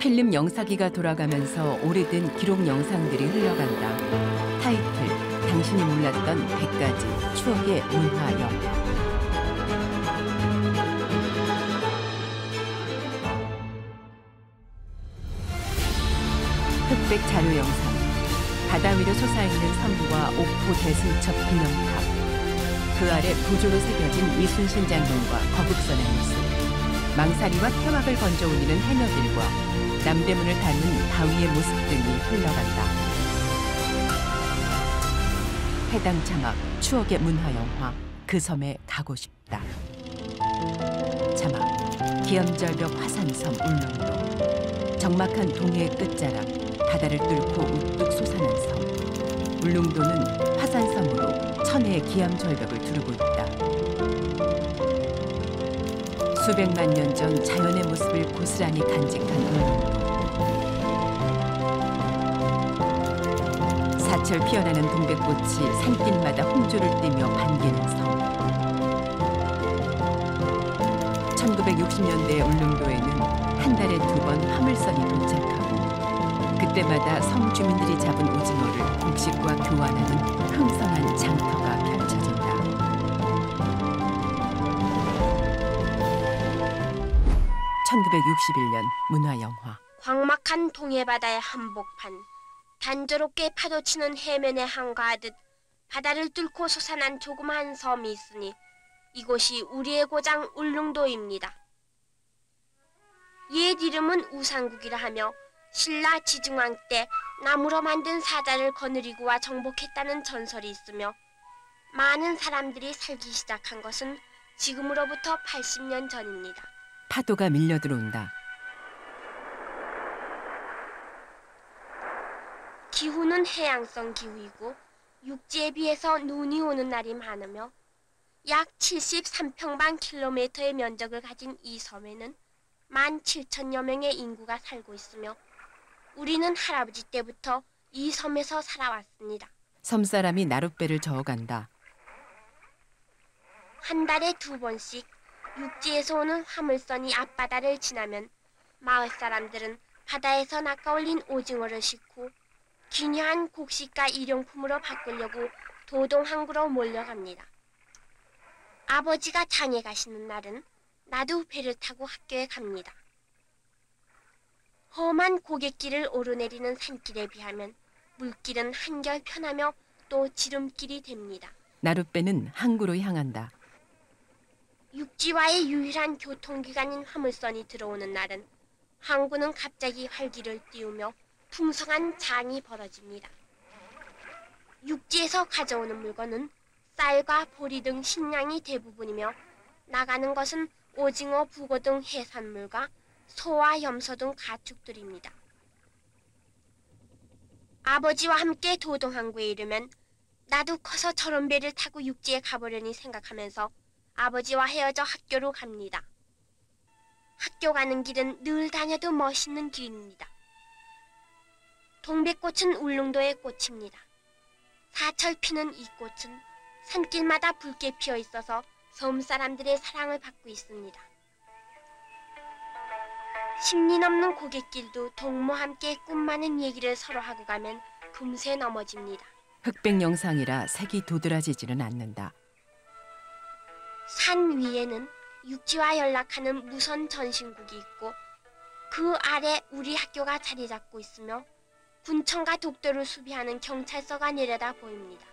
필름 영사기가 돌아가면서 오래된 기록 영상들이 흘러간다. 타이틀, 당신이 몰랐던 100가지 추억의 문화 영화. 흑백 자료 영상. 바다 위로 솟아있는 섬과 옥포 대승첩 기념탑. 그 아래 부조로 새겨진 이순신 장군과 거북선의 모습. 망사리와 태왁을 건져 올리는 해녀들과 남대문을 닮은 바위의 모습 등이 흘러간다. 해당 자막 추억의 문화영화 그 섬에 가고 싶다. 자막 기암절벽 화산섬 울릉도. 적막한 동해의 끝자락 바다를 뚫고 우뚝 솟아난 섬. 울릉도는 화산섬으로 천혜의 기암절벽을 두르고 있다. 수백만 년 전 자연의 모습을 고스란히 간직한 울릉도. 사철 피어나는 동백꽃이 산길마다 홍조를 띠며 반기는 섬. 1960년대 울릉도에는 한 달에 2번 화물선이 도착하고 그때마다 섬 주민들이 잡은 오징어를 곡식과 교환하는 흥성한 장터가 펼쳐진다. 1961년 문화영화. 광막한 동해바다의 한복판, 단조롭게 파도치는 해면에 한가하듯 바다를 뚫고 솟아난 조그마한 섬이 있으니 이곳이 우리의 고장 울릉도입니다. 옛 이름은 우산국이라 하며 신라 지중왕 때 나무로 만든 사자를 거느리고 와 정복했다는 전설이 있으며 많은 사람들이 살기 시작한 것은 지금으로부터 80년 전입니다. 파도가 밀려 들어온다. 기후는 해양성 기후이고 육지에 비해서 눈이 오는 날이 많으며 약 73평방킬로미터의 면적을 가진 이 섬에는 17,000여 명의 인구가 살고 있으며 우리는 할아버지 때부터 이 섬에서 살아왔습니다. 섬 사람이 나룻배를 저어간다. 한 달에 2번씩 육지에서 오는 화물선이 앞바다를 지나면 마을 사람들은 바다에서 낚아올린 오징어를 싣고 기녀한 곡식과 일용품으로 바꾸려고 도동항구로 몰려갑니다. 아버지가 장에 가시는 날은 나도 배를 타고 학교에 갑니다. 험한 고갯길을 오르내리는 산길에 비하면 물길은 한결 편하며 또 지름길이 됩니다. 나룻배는 항구로 향한다. 육지와의 유일한 교통기관인 화물선이 들어오는 날은 항구는 갑자기 활기를 띄우며 풍성한 장이 벌어집니다. 육지에서 가져오는 물건은 쌀과 보리 등 식량이 대부분이며 나가는 것은 오징어, 북어 등 해산물과 소와 염소 등 가축들입니다. 아버지와 함께 도동항구에 이르면 나도 커서 저런 배를 타고 육지에 가보려니 생각하면서 아버지와 헤어져 학교로 갑니다. 학교 가는 길은 늘 다녀도 멋있는 길입니다. 동백꽃은 울릉도의 꽃입니다. 사철 피는 이 꽃은 산길마다 붉게 피어 있어서 섬 사람들의 사랑을 받고 있습니다. 십리 넘는 고갯길도 동무와 함께 꿈 많은 얘기를 서로 하고 가면 금세 넘어집니다. 흑백 영상이라 색이 도드라지지는 않는다. 산 위에는 육지와 연락하는 무선 전신국이 있고 그 아래 우리 학교가 자리 잡고 있으며 군청과 독도를 수비하는 경찰서가 내려다 보입니다.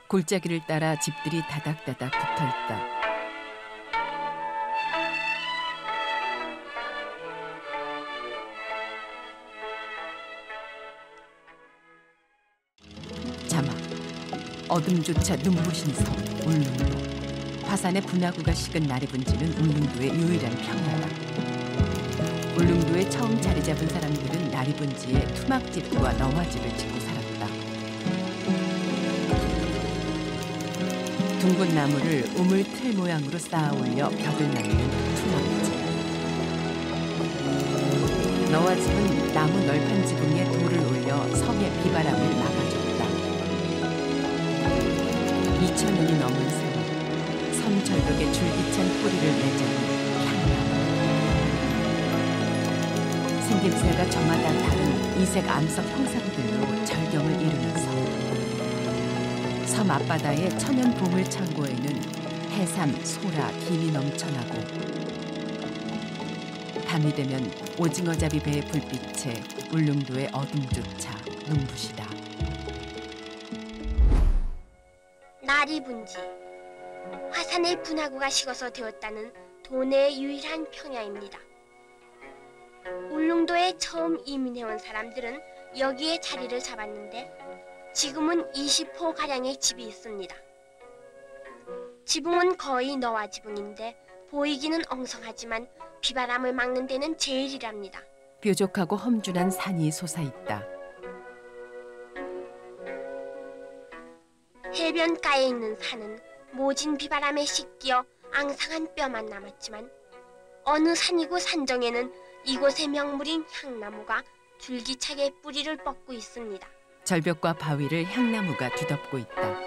골짜기를 따라 집들이 다닥다닥 붙어있다. 자막 어둠조차 눈부신 섬 울릉도. 화산의 분화구가 식은 날이 분지는 울릉도의 유일한 평야다. 울릉도에 처음 자리 잡은 사람들은 날이 분지에 투막집과 너와집을 짓고 살았다. 둥근 나무를 우물 틀 모양으로 쌓아 올려 벽을 만든 투막집. 너와집은 나무 널판 지붕에 돌을 올려 섬의 비바람을 막아줬다. 2000년이 넘은 세월. 섬 절벽에 줄기찬 뿌리를 내자는 향나무. 생김새가 저마다 다른 이색 암석 형상들로 절경을 이루는 섬 앞바다의 천연 보물 창고에는 해삼, 소라, 김이 넘쳐나고 밤이 되면 오징어잡이 배의 불빛에 울릉도의 어둠조차 눈부시다. 날이 분지, 화산의 분화구가 식어서 되었다는 도내의 유일한 평야입니다. 울릉도에 처음 이민해온 사람들은 여기에 자리를 잡았는데 지금은 20호가량의 집이 있습니다. 지붕은 거의 너와 지붕인데 보이기는 엉성하지만 비바람을 막는 데는 제일이랍니다. 뾰족하고 험준한 산이 솟아있다. 해변가에 있는 산은 모진 비바람에 씻겨 앙상한 뼈만 남았지만 어느 산이고 산정에는 이곳의 명물인 향나무가 줄기차게 뿌리를 뻗고 있습니다. 절벽과 바위를 향나무가 뒤덮고 있다.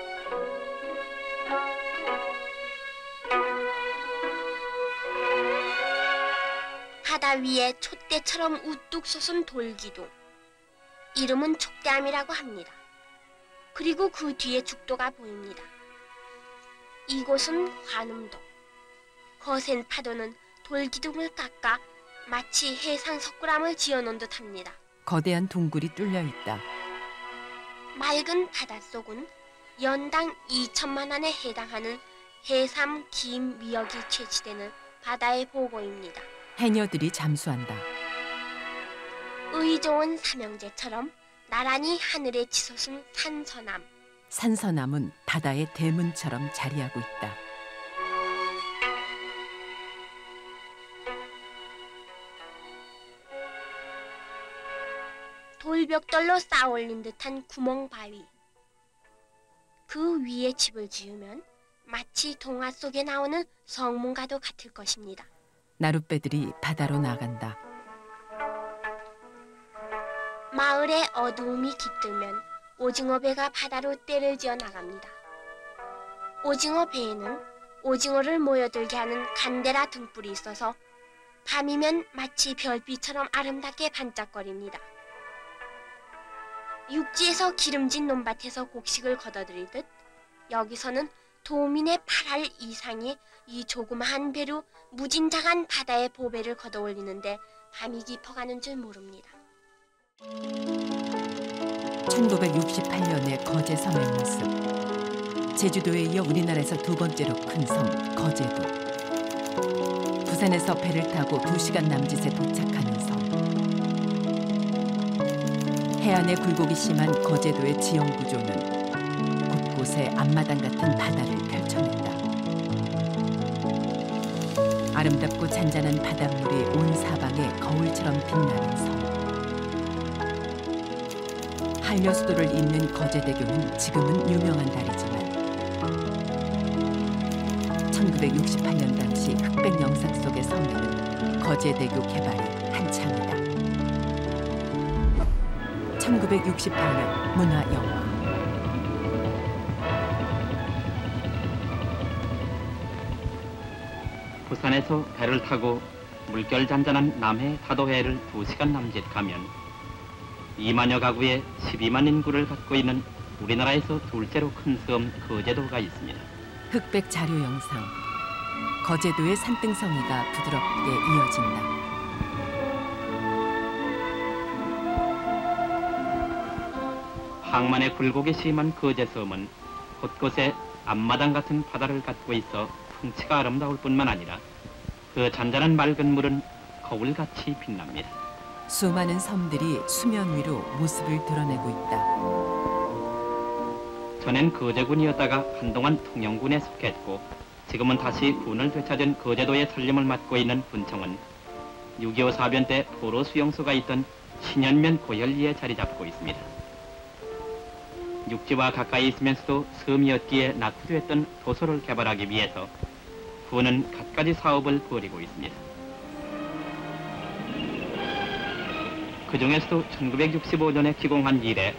바다 위에 촛대처럼 우뚝 솟은 돌기둥. 이름은 촉대암이라고 합니다. 그리고 그 뒤에 죽도가 보입니다. 이곳은 관음도. 거센 파도는 돌기둥을 깎아 마치 해상 석굴암을 지어놓은 듯합니다. 거대한 동굴이 뚫려 있다. 맑은 바닷속은 연당 2천만 원에 해당하는 해삼, 김, 미역이 채취되는 바다의 보고입니다. 해녀들이 잠수한다. 의좋은 삼형제처럼 나란히 하늘에 치솟은 산서남. 산서남은 바다의 대문처럼 자리하고 있다. 돌벽돌로 쌓아올린 듯한 구멍바위. 그 위에 집을 지으면 마치 동화 속에 나오는 성문과도 같을 것입니다. 나룻배들이 바다로 나간다. 마을에 어두움이 깃들면 오징어 배가 바다로 떼를 지어 나갑니다. 오징어 배에는 오징어를 모여들게 하는 간데라 등불이 있어서 밤이면 마치 별빛처럼 아름답게 반짝거립니다. 육지에서 기름진 논밭에서 곡식을 걷어들이듯 여기서는 도민의 8알 이상이 이 조그마한 배로 무진장한 바다의 보배를 걷어올리는데 밤이 깊어가는 줄 모릅니다. 1968년의 거제섬의 모습. 제주도에 이어 우리나라에서 두 번째로 큰 섬 거제도. 부산에서 배를 타고 2시간 남짓에 도착하는 섬. 해안의 굴곡이 심한 거제도의 지형 구조는 곳곳에 앞마당 같은 바다를 펼쳐낸다. 아름답고 잔잔한 바닷물이 온 사방에 거울처럼 빛나는 섬. 한려수도를 잇는 거제대교는 지금은 유명한 다리지만 1968년 당시 흑백 영상 속의 섬에는 거제대교 개발이 한창이다. 1968년 문화영화. 부산에서 배를 타고 물결 잔잔한 남해 다도해를 2시간 남짓 가면 2만여 가구의 12만 인구를 갖고 있는 우리나라에서 둘째로 큰 섬 거제도가 있습니다. 흑백 자료 영상. 거제도의 산등성이가 부드럽게 이어진다. 항만의 굴곡이 심한 거제섬은 곳곳에 앞마당 같은 바다를 갖고 있어 풍치가 아름다울 뿐만 아니라 그 잔잔한 맑은 물은 거울같이 빛납니다. 수많은 섬들이 수면 위로 모습을 드러내고 있다. 전엔 거제군이었다가 한동안 통영군에 속했고 지금은 다시 군을 되찾은 거제도의 살림을 맡고 있는 분청은 6.25 사변 때 포로 수용소가 있던 신현면 고열리에 자리 잡고 있습니다. 육지와 가까이 있으면서도 섬이었기에 낙후됐던 도서를 개발하기 위해서 군은 갖가지 사업을 벌이고 있습니다. 그 중에서도 1965년에 기공한 이래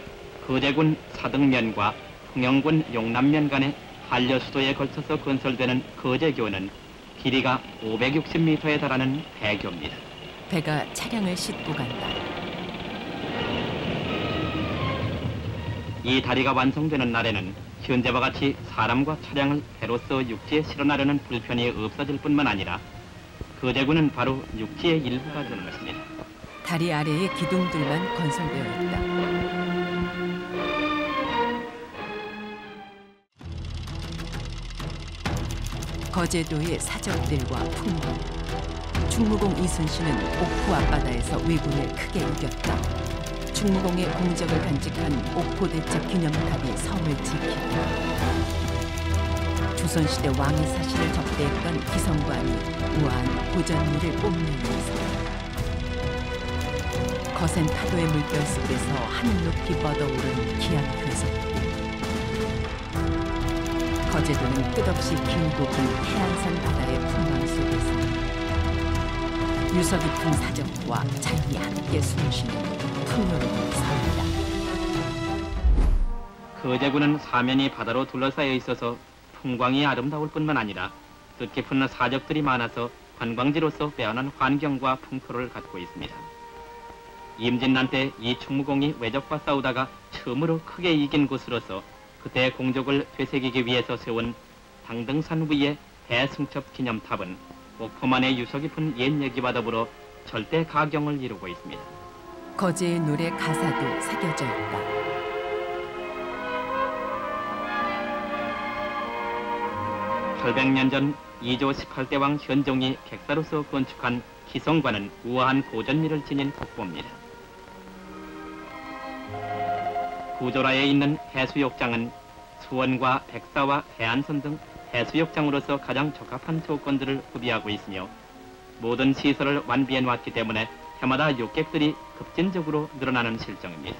거제군 사등면과 통영군 용남면 간의 한려수도에 걸쳐서 건설되는 거제교는 길이가 560m에 달하는 대교입니다. 배가 차량을 싣고 간다. 이 다리가 완성되는 날에는 현재와 같이 사람과 차량을 배로서 육지에 실어나르는 불편이 없어질 뿐만 아니라 거제구는 바로 육지의 일부가 되는 것입니다. 다리 아래에 기둥들만 건설되어 있다. 거제도의 사적들과 풍경. 충무공 이순신은 옥포 앞바다에서 왜군을 크게 이겼다. 충무공의 공적을 간직한 옥포대첩 기념탑이 섬을 지킨다. 조선시대 왕의 사신을 접대했던 기성관이 우아한 고전미를 뽐내면서 거센 파도의 물결 속에서 하늘 높이 뻗어오른 기암 괴석길. 거제도는 끝없이 길고 긴 해안산 바다의 풍광 속에서 유서 깊은 사적과 자연이 함께 숨쉬는 풍요로운 섬이다. 거제구는 사면이 바다로 둘러싸여 있어서 풍광이 아름다울 뿐만 아니라 뜻깊은 사적들이 많아서 관광지로서 빼어난 환경과 풍토를 갖고 있습니다. 임진난 때 이 충무공이 왜적과 싸우다가 처음으로 크게 이긴 곳으로서 그때의 공적을 되새기기 위해서 세운 당등산 위의 대승첩 기념탑은 옥포만의 유서 깊은 옛 얘기와 더불어 절대 가경을 이루고 있습니다. 거제의 노래 가사도 새겨져 있다. (800년) 전 이조 18대 왕 현종이 객사로서 건축한 기성관은 우아한 고전미를 지닌 국보입니다. 구조라에 있는 해수욕장은 수원과 백사와 해안선 등 해수욕장으로서 가장 적합한 조건들을 구비하고 있으며 모든 시설을 완비해 놨기 때문에 해마다 욕객들이 급진적으로 늘어나는 실정입니다.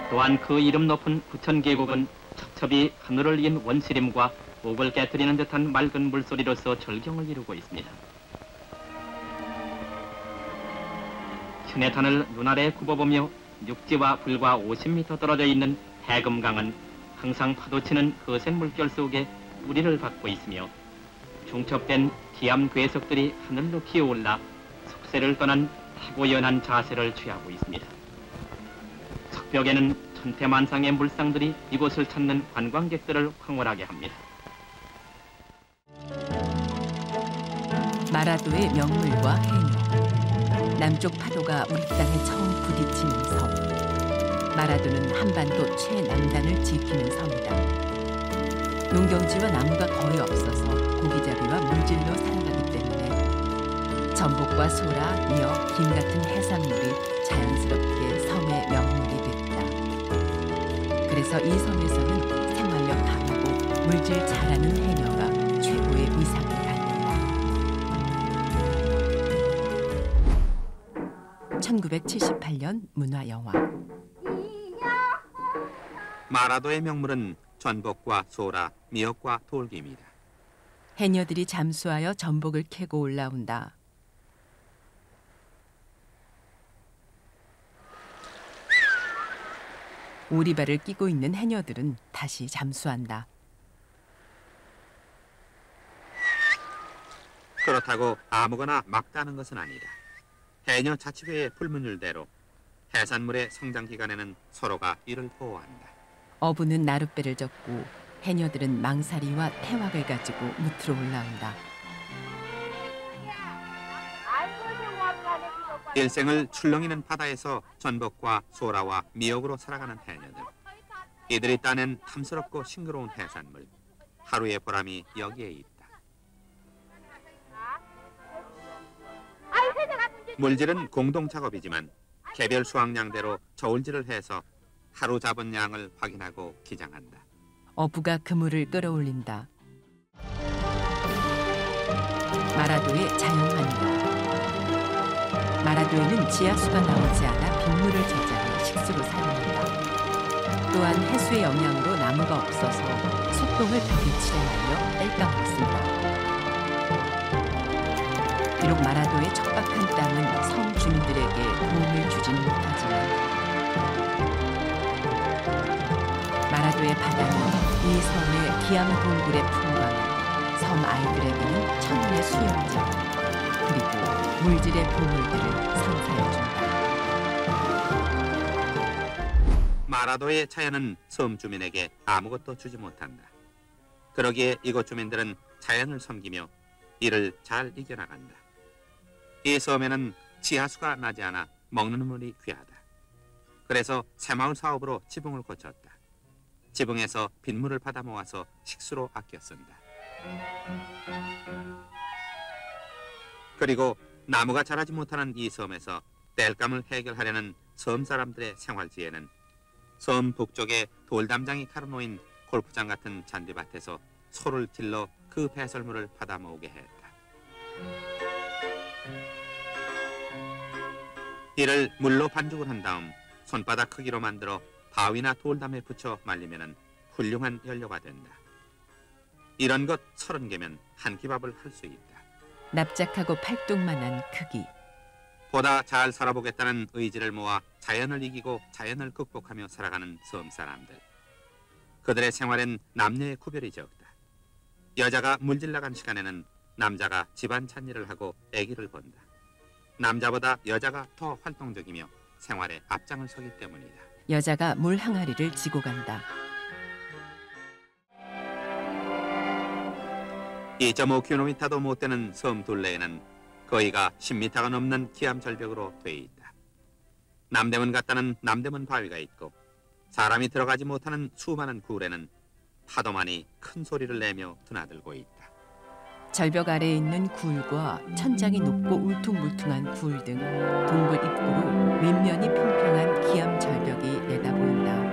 또한 그 이름 높은 부천계곡은 첩첩이 하늘을 이은 원시림과 목을 깨뜨리는 듯한 맑은 물소리로서 절경을 이루고 있습니다. 신해탄을 눈아래 굽어보며 육지와 불과 50m 떨어져 있는 해금강은 항상 파도치는 거센 물결 속에 우리를 받고 있으며 중첩된 기암 괴석들이 하늘 높이 올라 속세를 떠난 타고연한 자세를 취하고 있습니다. 석벽에는 천태만상의 물상들이 이곳을 찾는 관광객들을 황홀하게 합니다. 마라도의 명물과 해녀. 남쪽 파도가 우리 땅에 처음 부딪히는 섬. 마라도는 한반도 최남단을 지키는 섬이다. 농경지와 나무가 거의 없어서 고기잡이와 물질로 살아가기 때문에 전복과 소라, 미역, 김 같은 해산물이 자연스럽게 섬의 명물이 됐다. 그래서 이 섬에서는 생활력 강하고 물질 잘하는 해녀가 최고의 위상을 갖는다. 1978년 문화영화. 마라도의 명물은 전복과 소라, 미역과 돌기입니다. 해녀들이 잠수하여 전복을 캐고 올라온다. 오리발을 끼고 있는 해녀들은 다시 잠수한다. 그렇다고 아무거나 막 따는 것은 아니다. 해녀 자치회의 불문율대로 해산물의 성장 기간에는 서로가 이를 보호한다. 어부는 나룻배를 젓고 해녀들은 망사리와 태왁을 가지고 무트로 올라온다. 일생을 출렁이는 바다에서 전복과 소라와 미역으로 살아가는 해녀들. 이들이 따낸 탐스럽고 싱그러운 해산물. 하루의 보람이 여기에 있다. 물질은 공동 작업이지만 개별 수확량대로 저울질을 해서 하루 잡은 양을 확인하고 기장한다. 어부가 그물을 끌어올린다. 마라도의 자연환경. 마라도에는 지하수가 나오지 않아 빗물을 저장해 식수로 사용한다. 또한 해수의 영향으로 나무가 없어서 소똥을 벽에 칠해내며 땔감을 쓴다. 비록 마라도의 척박한 땅은 섬 주민들에게 도움을 주진 못하지만 마라도의 바다는 이 섬의 기암 동굴의 풍광이 섬 아이들에게는 천년의 수영장, 물질의 보물들을 선사해준다. 마라도의 자연은 섬 주민에게 아무것도 주지 못한다. 그러기에 이곳 주민들은 자연을 섬기며 이를 잘 이겨나간다. 이 섬에는 지하수가 나지 않아 먹는 물이 귀하다. 그래서 새마을 사업으로 지붕을 고쳤다. 지붕에서 빗물을 받아 모아서 식수로 아껴 쓴다. 그리고 나무가 자라지 못하는 이 섬에서 땔감을 해결하려는 섬 사람들의 생활지에는 섬 북쪽에 돌담장이 가로놓인 골프장 같은 잔디밭에서 소를 길러 그 배설물을 받아 모으게 했다. 이를 물로 반죽을 한 다음 손바닥 크기로 만들어 바위나 돌담에 붙여 말리면 훌륭한 연료가 된다. 이런 것 30개면 한 끼밥을 할 수 있다. 납작하고 팔뚝만한 크기. 보다 잘 살아보겠다는 의지를 모아 자연을 이기고 자연을 극복하며 살아가는 섬 사람들. 그들의 생활엔 남녀의 구별이 적다. 여자가 물질 나간 시간에는 남자가 집안 찬일을 하고 아기를 본다. 남자보다 여자가 더 활동적이며 생활에 앞장을 서기 때문이다. 여자가 물 항아리를 지고 간다. 2.5km도 못 되는 섬 둘레에는 거리가 10m가 넘는 기암 절벽으로 돼 있다. 남대문 같다는 남대문 바위가 있고 사람이 들어가지 못하는 수많은 굴에는 파도만이 큰 소리를 내며 드나들고 있다. 절벽 아래에 있는 굴과 천장이 높고 울퉁불퉁한 굴 등 동굴 입구로 윗면이 평평한 기암 절벽이 내다보인다.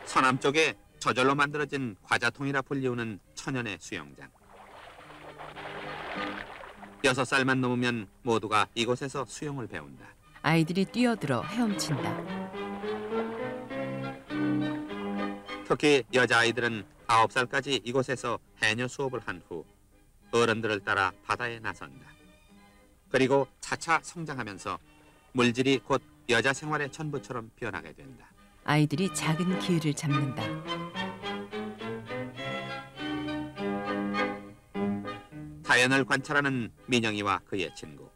서남쪽에 저절로 만들어진 과자통이라 불리우는 천연의 수영장. 6살만 넘으면 모두가 이곳에서 수영을 배운다. 아이들이 뛰어들어 헤엄친다. 특히 여자아이들은 9살까지 이곳에서 해녀 수업을 한 후 어른들을 따라 바다에 나선다. 그리고 차차 성장하면서 물질이 곧 여자 생활의 전부처럼 변하게 된다. 아이들이 작은 기회를 잡는다. 자연을 관찰하는 민영이와 그의 친구.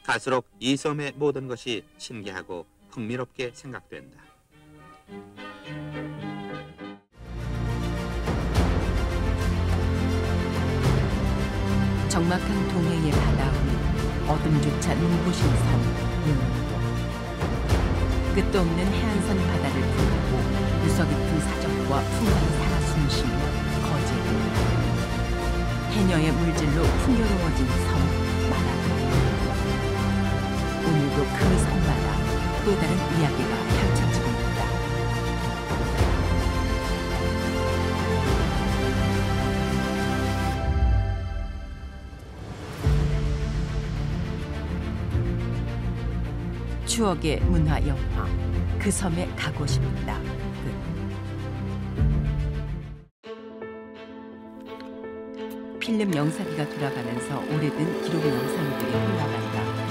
갈수록 이 섬의 모든 것이 신기하고 흥미롭게 생각된다. 적막한 동해의 바다 위 어둠조차 눈부신 섬 울릉도. 끝도 없는 해안선 바다를 부르고 유서 깊은 사적과 풍랑이 살아 숨쉬는 거제도. 해녀의 물질로 풍요로워진 섬 마라도. 오늘도 그 섬마다 또 다른 이야기가 펼쳐지고 있다. 추억의 문화 영화 그 섬에 가고 싶다. 필름 영상기가 돌아가면서 오래된 기록 영상들이 흘러간다.